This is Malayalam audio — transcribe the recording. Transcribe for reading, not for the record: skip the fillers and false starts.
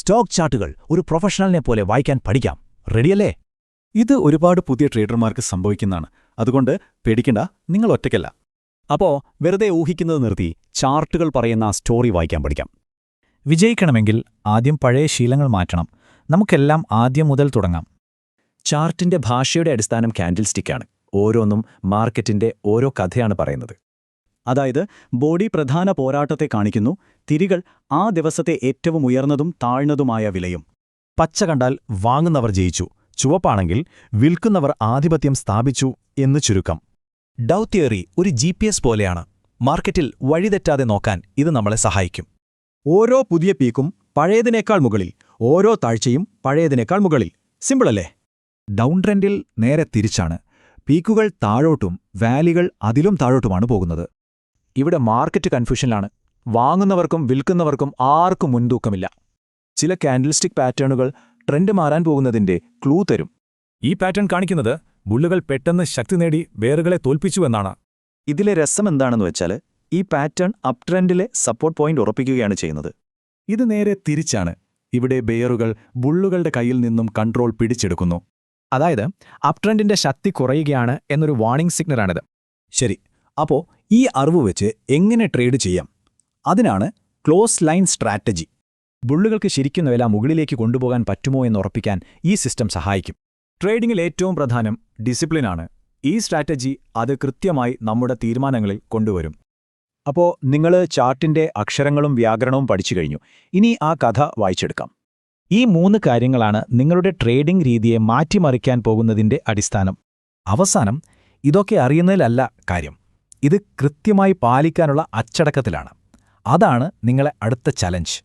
സ്റ്റോക്ക് ചാർട്ടുകൾ ഒരു പ്രൊഫഷണലിനെ പോലെ വായിക്കാൻ പഠിക്കാം. റെഡിയല്ലേ? ഇത് ഒരുപാട് പുതിയ ട്രേഡർമാർക്ക് സംഭവിക്കുന്നതാണ്. അതുകൊണ്ട് പേടിക്കണ്ട, നിങ്ങൾ ഒറ്റയ്ക്കല്ല. അപ്പോ വെറുതെ ഊഹിക്കുന്നത് നിർത്തി ചാർട്ടുകൾ പറയുന്ന സ്റ്റോറി വായിക്കാൻ പഠിക്കാം. വിജയിക്കണമെങ്കിൽ ആദ്യം പഴയ ശീലങ്ങൾ മാറ്റണം. നമുക്കെല്ലാം ആദ്യം മുതൽ തുടങ്ങാം. ചാർട്ടിന്റെ ഭാഷയുടെ അടിസ്ഥാനം കാൻഡിൽ സ്റ്റിക്കാണ്. ഓരോന്നും മാർക്കറ്റിന്റെ ഓരോ കഥയാണ് പറയുന്നത്. അതായത് ബോഡി പ്രധാന പോരാട്ടത്തെ കാണിക്കുന്നു, തിരികൾ ആ ദിവസത്തെ ഏറ്റവും ഉയർന്നതും താഴ്ന്നതുമായ വിലയും. പച്ച കണ്ടാൽ വാങ്ങുന്നവർ ജയിച്ചു, ചുവപ്പാണെങ്കിൽ വിൽക്കുന്നവർ ആധിപത്യം സ്ഥാപിച്ചു എന്ന് ചുരുക്കം. ഡൗ തിയറി ഒരു GPS പോലെയാണ്. മാർക്കറ്റിൽ വഴിതെറ്റാതെ നോക്കാൻ ഇത് നമ്മളെ സഹായിക്കും. ഓരോ പുതിയ പീക്കും പഴയതിനേക്കാൾ മുകളിൽ, ഓരോ താഴ്ചയും പഴയതിനേക്കാൾ മുകളിൽ. സിമ്പിളല്ലേ? ഡൗൺ ട്രെൻഡിൽ നേരെ തിരിച്ചാണ്. പീക്കുകൾ താഴോട്ടും വാലികൾ അതിലും താഴോട്ടുമാണ് പോകുന്നത്. ഇവിടെ മാർക്കറ്റ് കൺഫ്യൂഷനിലാണ്. വാങ്ങുന്നവർക്കും വിൽക്കുന്നവർക്കും ആർക്കും മുൻതൂക്കമില്ല. ചില കാൻഡിൽസ്റ്റിക് പാറ്റേണുകൾ ട്രെൻഡ് മാറാൻ പോകുന്നതിന്റെ ക്ലൂ തരും. ഈ പാറ്റേൺ കാണിക്കുന്നത് ബുള്ളുകൾ പെട്ടെന്ന് ശക്തി നേടി ബെയറുകളെ തോൽപ്പിച്ചുവെന്നാണ്. ഇതിലെ രസം എന്താണെന്ന് വെച്ചാൽ ഈ പാറ്റേൺ അപ് ട്രെൻഡിലെ സപ്പോർട്ട് പോയിന്റ് ഉറപ്പിക്കുകയാണ് ചെയ്യുന്നത്. ഇത് നേരെ തിരിച്ചാണ്. ഇവിടെ ബെയറുകൾ ബുള്ളുകളുടെ കയ്യിൽ നിന്നും കൺട്രോൾ പിടിച്ചെടുക്കുന്നു. അതായത് അപ് ട്രെൻഡിന്റെ ശക്തി കുറയുകയാണ് എന്നൊരു വാർണിംഗ് സിഗ്നലാണിത്. ശരി, അപ്പോ ഈ അറിവ് വെച്ച് എങ്ങനെ ട്രേഡ് ചെയ്യാം? അതിനാണ് ക്ലോസ് ലൈൻ സ്ട്രാറ്റജി. ബുള്ളുകൾക്ക് ശരിക്കുന്ന വില മുകളിലേക്ക് കൊണ്ടുപോകാൻ പറ്റുമോ എന്നുറപ്പിക്കാൻ ഈ സിസ്റ്റം സഹായിക്കും. ട്രേഡിംഗിൽ ഏറ്റവും പ്രധാനം ഡിസിപ്ലിനാണ്. ഈ സ്ട്രാറ്റജി അത് കൃത്യമായി നമ്മുടെ തീരുമാനങ്ങളിൽ കൊണ്ടുവരും. അപ്പോൾ നിങ്ങൾ ചാർട്ടിന്റെ അക്ഷരങ്ങളും വ്യാകരണവും പഠിച്ചു കഴിഞ്ഞു. ഇനി ആ കഥ വായിച്ചെടുക്കാം. ഈ 3 കാര്യങ്ങളാണ് നിങ്ങളുടെ ട്രേഡിംഗ് രീതിയെ മാറ്റിമറിക്കാൻ പോകുന്നതിന്റെ അടിസ്ഥാനം. അവസാനം ഇതൊക്കെ അറിയുന്നതിലല്ല കാര്യം, ഇത് കൃത്യമായി പാലിക്കാനുള്ള അച്ചടക്കത്തിലാണ്. അതാണ് നിങ്ങളെ അടുത്ത ചലഞ്ച്.